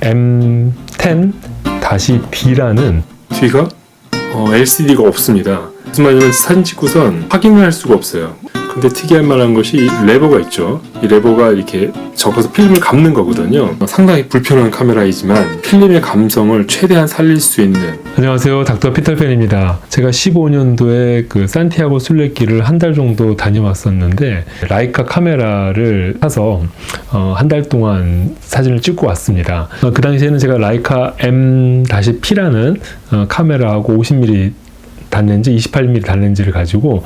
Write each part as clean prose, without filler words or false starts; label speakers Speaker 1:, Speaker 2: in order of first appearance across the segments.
Speaker 1: M10-B라는
Speaker 2: 뒤가 LCD가 없습니다. 무슨 말이냐면 사진 찍고선 확인을 할 수가 없어요. 근데 특이할 만한 것이 이 레버가 있죠. 이 레버가 이렇게 접어서 필름을 감는 거거든요. 상당히 불편한 카메라이지만 필름의 감성을 최대한 살릴 수 있는.
Speaker 1: 안녕하세요, 닥터 피터팬입니다. 제가 15년도에 그 산티아고 순례길을 한 달 정도 다녀왔었는데 라이카 카메라를 사서 한 달 동안 사진을 찍고 왔습니다. 그 당시에는 제가 라이카 M-P라는 카메라하고 50mm 단렌즈, 28mm 단렌즈를 가지고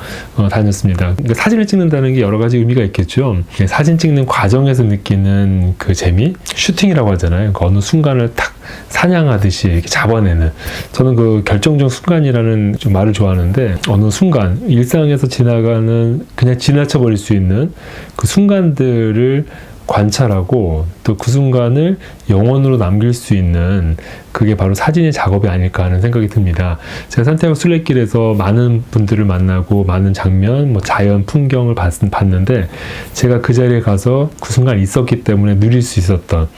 Speaker 1: 다녔습니다. 그러니까 사진을 찍는다는 게 여러 가지 의미가 있겠죠. 사진 찍는 과정에서 느끼는 그 재미, 슈팅이라고 하잖아요. 그 어느 순간을 탁 사냥하듯이 이렇게 잡아내는. 저는 그 결정적 순간이라는 좀 말을 좋아하는데, 어느 순간 일상에서 지나가는, 그냥 지나쳐버릴 수 있는 그 순간들을 관찰하고 또 그 순간을 영원으로 남길 수 있는, 그게 바로 사진의 작업이 아닐까 하는 생각이 듭니다. 제가 산티아고 순례길에서 많은 분들을 만나고 많은 장면, 자연, 풍경을 봤는데, 제가 그 자리에 가서 그 순간에 있었기 때문에 누릴 수 있었던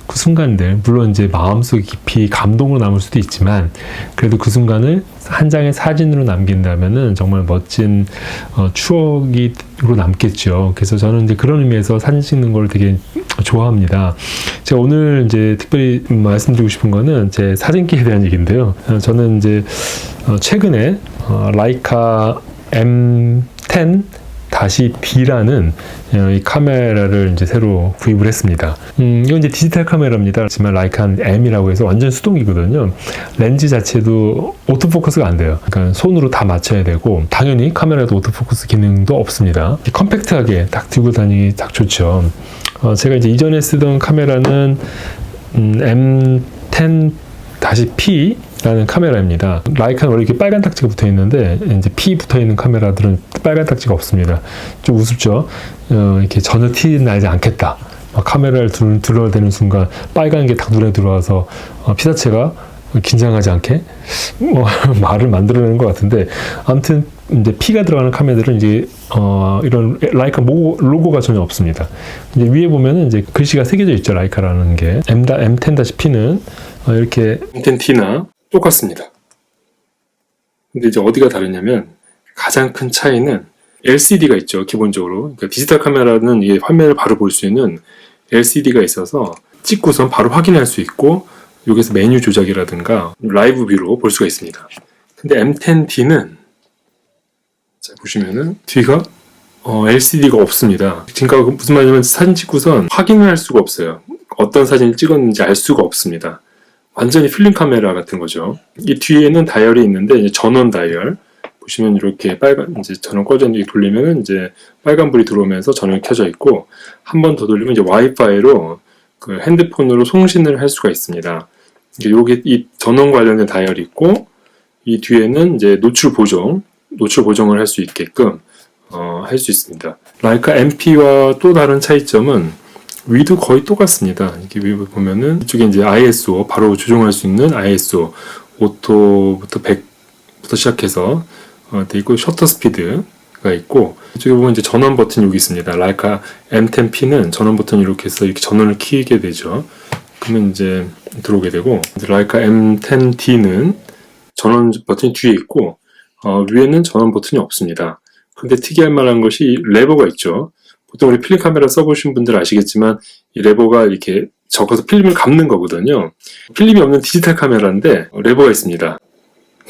Speaker 1: 그 순간들, 물론 이제 마음속에 깊이 감동으로 남을 수도 있지만, 그래도 그 순간을 한 장의 사진으로 남긴다면은 정말 멋진 추억으로 남겠죠. 그래서 저는 이제 그런 의미에서 사진 찍는 걸 되게 좋아합니다. 제가 오늘 이제 특별히 말씀드리고 싶은 거는 제 사진기에 대한 얘기인데요. 저는 이제 최근에 라이카 M10-B라는 이 카메라를 이제 새로 구입을 했습니다. 이건 이제 디지털 카메라입니다. 하지만 라이카 M이라고 해서 완전 수동이거든요. 렌즈 자체도 오토포커스가 안 돼요. 그러니까 손으로 다 맞춰야 되고, 당연히 카메라도 오토포커스 기능도 없습니다. 컴팩트하게 딱 들고 다니기 딱 좋죠. 제가 이제 이전에 쓰던 카메라는 M10-P 라는 카메라입니다. 라이카는 원래 이렇게 빨간 딱지가 붙어 있는데, 이제 P 붙어 있는 카메라들은 빨간 딱지가 없습니다. 좀 우습죠? 이렇게 전혀 티 나지 않겠다. 카메라를 둘러대는 순간 빨간 게 딱 눈에 들어와서 피사체가 긴장하지 않게 말을 만들어내는 것 같은데, 아무튼 이제 P가 들어가는 카메라들은 이제 이런 라이카 로고가 전혀 없습니다. 이제 위에 보면은 이제 글씨가 새겨져 있죠. 라이카라는 게. M10-P는 이렇게
Speaker 2: M10T나 똑같습니다. 근데 이제 어디가 다르냐면, 가장 큰 차이는 LCD가 있죠. 기본적으로. 그러니까 디지털 카메라는 이게 화면을 바로 볼 수 있는 LCD가 있어서 찍고선 바로 확인할 수 있고, 여기서 메뉴 조작이라든가 라이브 뷰로 볼 수가 있습니다. 근데 M10D는 자 보시면은 뒤가 LCD가 없습니다. 그러니까 무슨 말이냐면 사진 찍고선 확인을 할 수가 없어요. 어떤 사진을 찍었는지 알 수가 없습니다. 완전히 필름 카메라 같은 거죠. 이 뒤에는 다이얼이 있는데, 이제 전원 다이얼 보시면 이렇게 빨간, 이제 전원 꺼져 돌리면은 이제 빨간불이 들어오면서 전원이 켜져 있고, 한 번 더 돌리면 이제 와이파이로 그 핸드폰으로 송신을 할 수가 있습니다. 요게 이 전원 관련된 다이얼이 있고, 이 뒤에는 이제 노출 보정을 할 수 있게끔 할 수 있습니다. 라이카 MP와 또 다른 차이점은 위도 거의 똑같습니다. 이렇게 위 보면은 이쪽에 이제 ISO 바로 조정할 수 있는 ISO 오토부터 100부터 시작해서 돼 있고, 셔터 스피드가 있고, 이쪽에 보면 이제 전원 버튼이 여기 있습니다. 라이카 M10P는 전원 버튼이 이렇게 해서 이렇게 전원을 켜게 되죠. 그러면 이제 들어오게 되고, 라이카 M10D는 전원 버튼이 뒤에 있고, 위에는 전원 버튼이 없습니다. 근데 특이할 만한 것이 레버가 있죠. 보통 우리 필름 카메라 써보신 분들 아시겠지만, 이 레버가 이렇게 접어서 필름을 감는 거거든요. 필름이 없는 디지털 카메라인데 레버가 있습니다.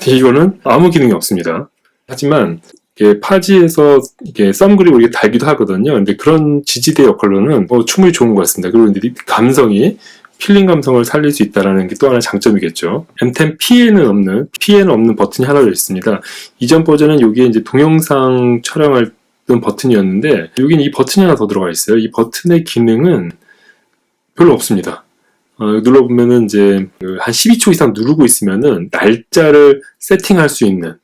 Speaker 2: 이거는 아무 기능이 없습니다. 하지만 이게 파지에서 이게 썸그립을 이렇게 달기도 하거든요. 근데 그런 지지대 역할로는 충분히 좋은 것 같습니다. 그리고 이제 감성이 필름 감성을 살릴 수 있다는 게 또 하나의 장점이겠죠. M10P에는 없는 버튼이 하나 더 있습니다. 이전 버전은 여기에 이제 동영상 촬영할 버튼이었는데, 여기는 이 버튼이 하나 더 들어가 있어요. 이 버튼의 기능은 별로 없습니다. 눌러보면은 이제 한 12초 이상 누르고 있으면은 날짜를 세팅할 수 있는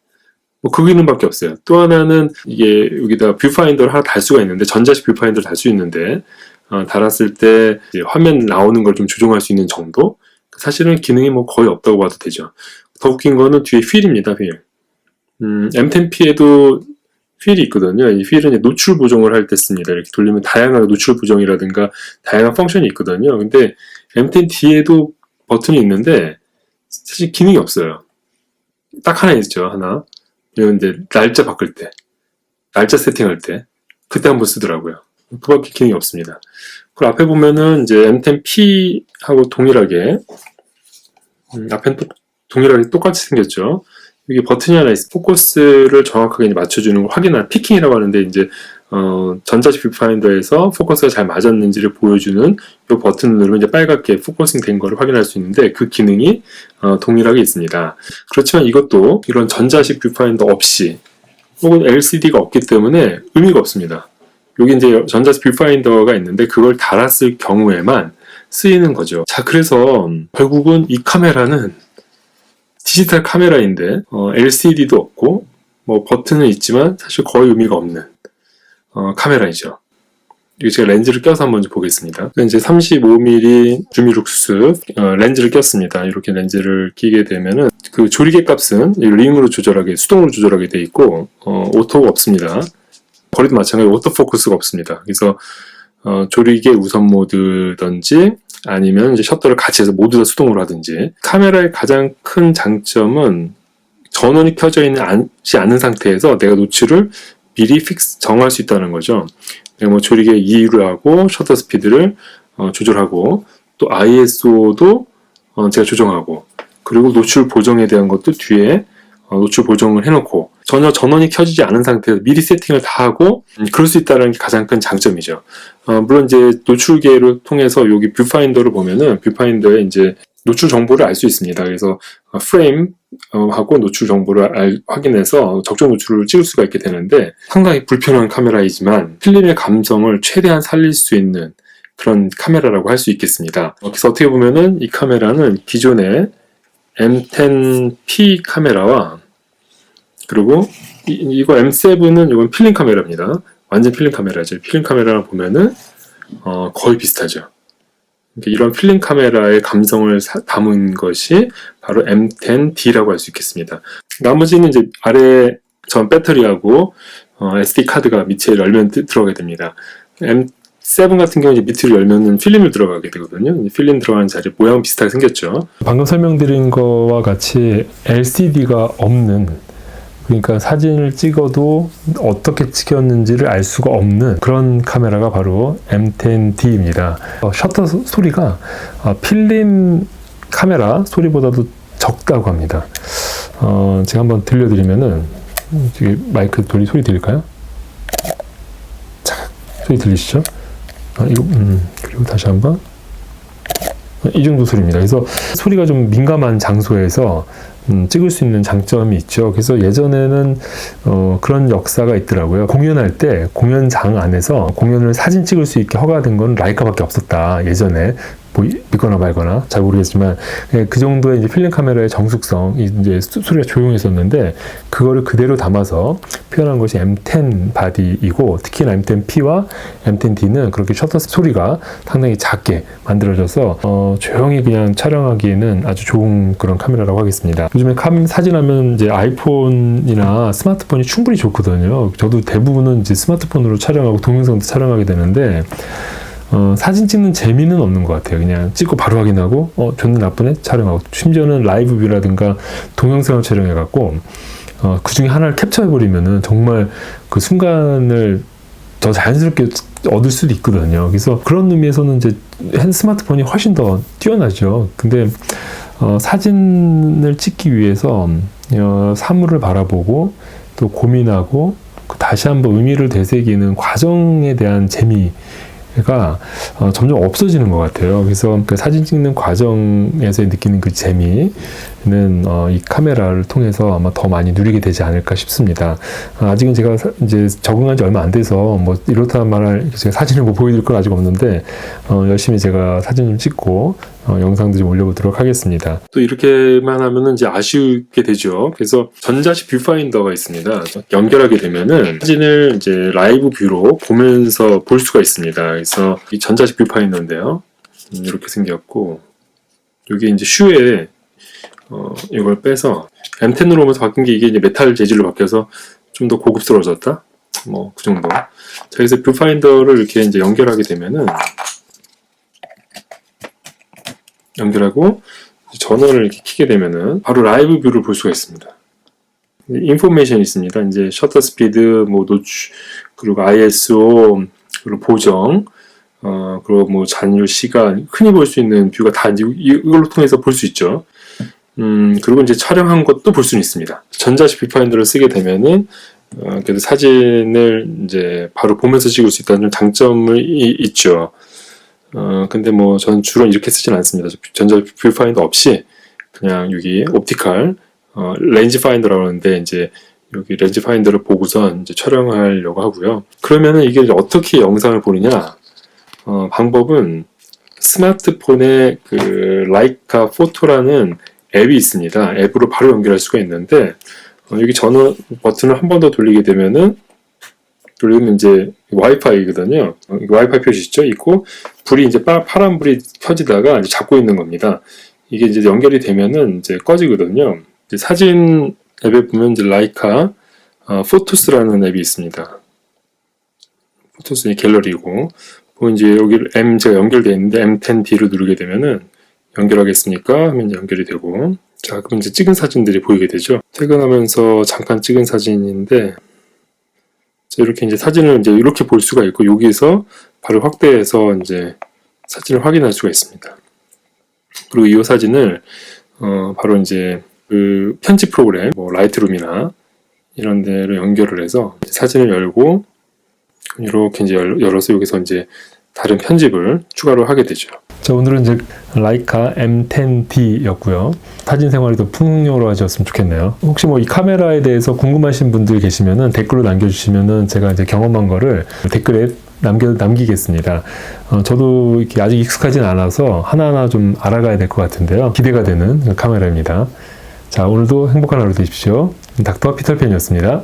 Speaker 2: 그 기능밖에 없어요. 또 하나는 이게 여기다 뷰파인더를 하나 달 수가 있는데, 전자식 뷰파인더를 달 수 있는데, 달았을 때 화면 나오는 걸 좀 조정할 수 있는 정도? 사실은 기능이 거의 없다고 봐도 되죠. 더 웃긴 거는 뒤에 휠입니다. 휠. M10P에도 휠이 있거든요. 이 휠은 노출 보정을 할 때 씁니다. 이렇게 돌리면 다양한 노출 보정이라든가 다양한 펑션이 있거든요. 근데 M10D에도 버튼이 있는데 사실 기능이 없어요. 딱 하나 있죠, 하나. 이건 이제 날짜 바꿀 때, 날짜 세팅할 때 그때 한번 쓰더라고요. 그밖에 기능이 없습니다. 그리고 앞에 보면은 이제 M10P하고 동일하게 앞엔 동일하게 똑같이 생겼죠. 여기 버튼이 하나 있어. 포커스를 정확하게 이제 맞춰주는 걸 확인하는 피킹이라고 하는데 이제 전자식 뷰파인더에서 포커스가 잘 맞았는지를 보여주는 이 버튼을 누르면 이제 빨갛게 포커싱 된 거를 확인할 수 있는데 그 기능이 동일하게 있습니다. 그렇지만 이것도 이런 전자식 뷰파인더 없이 혹은 LCD가 없기 때문에 의미가 없습니다. 여기 이제 전자식 뷰파인더가 있는데 그걸 달았을 경우에만 쓰이는 거죠. 자, 그래서 결국은 이 카메라는 디지털 카메라인데 LCD도 없고 뭐 버튼은 있지만 사실 거의 의미가 없는 카메라이죠. 이거 제가 렌즈를 껴서 한번 보겠습니다. 이제 35mm 줌이룩스 렌즈를 꼈습니다. 이렇게 렌즈를 끼게 되면은 그 조리개 값은 링으로 조절하게, 수동으로 조절하게 돼 있고 오토가 없습니다. 거리도 마찬가지로 오토포커스가 없습니다. 그래서 조리개 우선 모드든지 아니면 이제 셔터를 같이 해서 모두 다 수동으로 하든지. 카메라의 가장 큰 장점은 전원이 켜져 있지 않은 상태에서 내가 노출을 미리 정할 수 있다는 거죠. 내가 뭐 조리개 2로 하고 셔터 스피드를 조절하고 또 ISO도 제가 조정하고 그리고 노출 보정에 대한 것도 뒤에 노출 보정을 해놓고 전혀 전원이 켜지지 않은 상태에서 미리 세팅을 다 하고 그럴 수 있다는 게 가장 큰 장점이죠. 물론 이제 노출계를 통해서 여기 뷰파인더를 보면은 뷰파인더에 이제 노출 정보를 알 수 있습니다. 그래서 프레임 하고 노출 정보를 확인해서 적정 노출을 찍을 수가 있게 되는데 상당히 불편한 카메라이지만 필름의 감성을 최대한 살릴 수 있는 그런 카메라라고 할 수 있겠습니다. 그래서 어떻게 보면은 이 카메라는 기존의 M10P 카메라와 그리고 이거 M7은 이건 필름 카메라입니다. 완전 필름 카메라죠. 필름 카메라를 보면은 거의 비슷하죠. 이런 필름 카메라의 감성을 담은 것이 바로 M10D라고 할 수 있겠습니다. 나머지는 이제 아래 전 배터리하고 SD 카드가 밑에 열면 들어가게 됩니다. M7 같은 경우는 밑을 열면은 필름을 들어가게 되거든요. 필름 들어가는 자리 모양 비슷하게 생겼죠.
Speaker 1: 방금 설명드린 거와 같이 LCD가 없는, 그러니까 사진을 찍어도 어떻게 찍혔는지를 알 수가 없는 그런 카메라가 바로 M10D입니다. 셔터 소리가 필름 카메라 소리보다도 적다고 합니다. 제가 한번 들려드리면은 마이크 돌리 소리 들릴까요? 자, 소리 들리시죠? 이거 그리고 다시 한번 이 정도 소리입니다. 그래서 소리가 좀 민감한 장소에서 찍을 수 있는 장점이 있죠. 그래서 예전에는 그런 역사가 있더라고요. 공연할 때 공연장 안에서 공연을 사진 찍을 수 있게 허가된 건 라이카밖에 없었다. 예전에 뭐 믿거나 말거나 잘 모르겠지만 그 정도의 이제 필름 카메라의 정숙성, 이제 소리가 조용했었는데 그거를 그대로 담아서 표현한 것이 M10 바디이고 특히나 M10P와 M10D는 그렇게 셔터 소리가 상당히 작게 만들어져서 조용히 그냥 촬영하기에는 아주 좋은 그런 카메라라고 하겠습니다. 요즘에 사진하면 이제 아이폰이나 스마트폰이 충분히 좋거든요. 저도 대부분은 이제 스마트폰으로 촬영하고 동영상도 촬영하게 되는데 사진 찍는 재미는 없는 것 같아요. 그냥 찍고 바로 확인하고 좋네 나쁘네 촬영하고 심지어는 라이브 뷰라든가 동영상을 촬영해갖고 그 중에 하나를 캡처해버리면은 정말 그 순간을 더 자연스럽게 얻을 수도 있거든요. 그래서 그런 의미에서는 이제 스마트폰이 훨씬 더 뛰어나죠. 근데 사진을 찍기 위해서 사물을 바라보고 또 고민하고 다시 한번 의미를 되새기는 과정에 대한 재미가 점점 없어지는 것 같아요. 그래서 그 사진 찍는 과정에서 느끼는 그 재미는 이 카메라를 통해서 아마 더 많이 누리게 되지 않을까 싶습니다. 아직은 제가 이제 적응한 지 얼마 안 돼서 뭐 이렇다 말할 제가 사진을 뭐 보여드릴 건 아직 없는데 열심히 제가 사진 좀 찍고 영상도 좀 올려보도록 하겠습니다.
Speaker 2: 또 이렇게만 하면은 이제 아쉬우게 되죠. 그래서 전자식 뷰파인더가 있습니다. 연결하게 되면은 사진을 이제 라이브 뷰로 보면서 볼 수가 있습니다. 그래서 이 전자식 뷰파인더인데요. 이렇게 생겼고 여기 이제 슈에 이걸 빼서 M10으로 오면서 바뀐 게 이게 이제 메탈 재질로 바뀌어서 좀 더 고급스러워졌다. 뭐 그 정도. 자, 그래서 뷰파인더를 이렇게 이제 연결하게 되면은 연결하고 전원을 이렇게 켜게 되면은 바로 라이브 뷰를 볼 수가 있습니다. 인포메이션이 있습니다. 이제 셔터 스피드, 뭐 노출, 그리고 ISO, 그리고 보정, 그리고 뭐 잔율, 시간, 흔히 볼 수 있는 뷰가 다 이제 이걸로 통해서 볼 수 있죠. 그리고 이제 촬영한 것도 볼 수는 있습니다. 전자식 뷰파인더를 쓰게 되면은 그래도 사진을 이제 바로 보면서 찍을 수 있다는 장점이 있죠. 근데 뭐 저는 주로 이렇게 쓰진 않습니다. 전자 뷰파인더 없이 그냥 여기 옵티컬 렌즈 파인더라고 하는데 이제 여기 렌즈 파인더를 보고선 이제 촬영하려고 하고요. 그러면은 이게 이제 어떻게 영상을 보느냐? 방법은 스마트폰에 그 라이카 포토라는 앱이 있습니다. 앱으로 바로 연결할 수가 있는데 여기 전원 버튼을 한 번 더 돌리게 되면은 돌리면 이제 와이파이거든요. 와이파이 표시 있고 불이 이제 파란 불이 켜지다가 이제 잡고 있는 겁니다. 이게 이제 연결이 되면은 이제 꺼지거든요. 이제 사진 앱에 보면 이제 라이카 포토스라는 앱이 있습니다. 포토스의 갤러리고 보면 이제 여기 제가 연결되어 있는데 M10D를 누르게 되면은 연결하겠습니까? 하면 이제 연결이 되고 자 그럼 이제 찍은 사진들이 보이게 되죠. 퇴근하면서 잠깐 찍은 사진인데 이렇게 이제 사진을 이제 이렇게 볼 수가 있고 여기에서 바로 확대해서 이제 사진을 확인할 수가 있습니다. 그리고 이 사진을 바로 이제 그 편집 프로그램 뭐 라이트룸이나 이런 데로 연결을 해서 사진을 열고 이렇게 이제 열어서 여기서 이제 다른 편집을 추가로 하게 되죠.
Speaker 1: 자, 오늘은 이제 라이카 M10D였고요. 사진 생활이 더 풍요로워졌으면 좋겠네요. 혹시 뭐 이 카메라에 대해서 궁금하신 분들 계시면은 댓글로 남겨주시면은 제가 이제 경험한 거를 댓글에 남기겠습니다. 저도 이렇게 아직 익숙하진 않아서 하나하나 좀 알아가야 될 것 같은데요. 기대가 되는 카메라입니다. 자, 오늘도 행복한 하루 되십시오. 닥터 피터팬이었습니다.